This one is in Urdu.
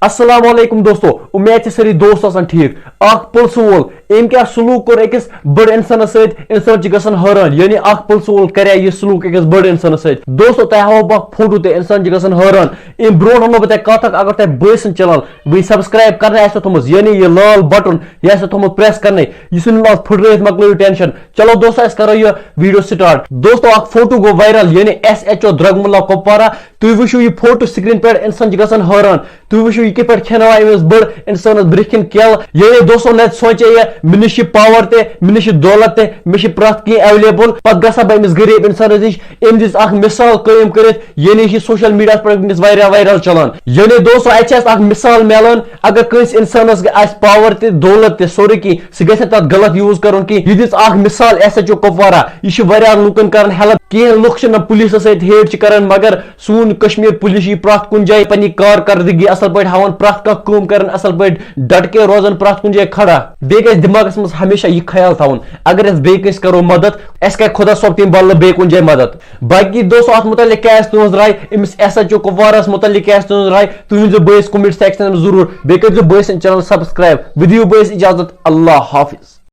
السلام علیکم دوستو امید چھ ساری دوست آسان ٹھیک اخ پلس وول ام کیا سلوک کور أکس بڑ انسان ست انسان چھ گژھان حیران یعنی اخ پلس وول کریا یہ سلوک أکس بڑ انسان ست دوستو تہ ہاو بہ فوٹو تے انسان چھ گژھان حیران ام برونٹ ہمو بہ کتھ اگر تہ بٲسن چلان بہ سبسکرائب کرنے آسو تھومت یعنی یہ لال بٹن یہ آسو تھومت پریس کرنے یہ سن لاس پھٹرٲیِتھ مکلٲیِو ٹینشن چلو دوستو اس کرو یہ ویڈیو سٹارٹ دوستو اخ فوٹو گو وائرل یعنی ایس ایچ او درگملہ کپوارہ تُہۍ وٕچھِو یہ فوٹو سکرین پہ انسان چھ گژھان حیران تُہۍ وٕچھِو یہ کتھ پٲٹھۍ کھٮ۪ناوان أمِس بٔڑ انسانس برٛونٛہہ کیل یعنی دوستو نہ سوچے یہ مےٚ نِش چھِ پاور تہِ مےٚ نِش چھِ دولت تہِ مےٚ چھِ پرٛٮ۪تھ کینٛہہ ایویلیبل پتہٕ گژھا بہٕ أمِس غریٖب انسانس نِش أمۍ دِژ اکھ مثال قٲیِم کٔرِتھ یعنی یہِ چھِ سوشل میڈیاہس پٮ۪ٹھ وٕنکٮ۪س واریاہ وایرل چلان یعنی دوستو اتہِ چھِ اَسہِ اکھ مثال میلان اگر کٲنٛسہِ انسانس آسہِ پاور تہِ دولت تہِ سورُے کینٛہہ سُہ گژھِ نہٕ تتھ غلط یوٗز کرُن کینٛہہ یہِ دِژ اکھ مثال ایس ایچ او کپوارہ یہِ چھُ واریاہن لُکن کران ہیلپ کینٛہہ لُکھ چھِنہٕ پُلیٖسس سۭتۍ ہیٹ چھِ کران مگر سون کشمیر پُلیٖس چھِ پرٛٮ۪تھ کُنہِ جایہِ پننہِ کارکردگی اصل پٲٹھۍ ہاوان پرٛٮ۪تھ کانٛہہ کٲم کران اصل پٲٹھۍ ڈٹ کے روزان پرٛٮ۪تھ کُنہِ جایہِ کھڑا بیٚیہِ گژھِ دٮ۪ماغس منٛز ہمیشہ یہِ خیال تھاوُن اگر أسۍ بیٚیہِ کٲنٛسہِ کرو مدد اَسہِ کرِ خۄدا صٲب تمہِ بدلہٕ بیٚیہِ کُنہِ جایہِ مدد باقی دوستو اتھ متعلق کیٛاہ آسہِ تُہنٛز راے أمِس ایس ایچ او کپوارہس متعلق کیٛاہ آسہِ تُہنٛز راے تُہۍ ؤنۍزیو بٲیِس کومنٹ سیکشنس منٛز ضروٗر بیٚیہِ کٔرۍزیو بٲیِس چینل سبسکرایب بہٕ دِیِو بٲیِس اجازت اللہ حافظ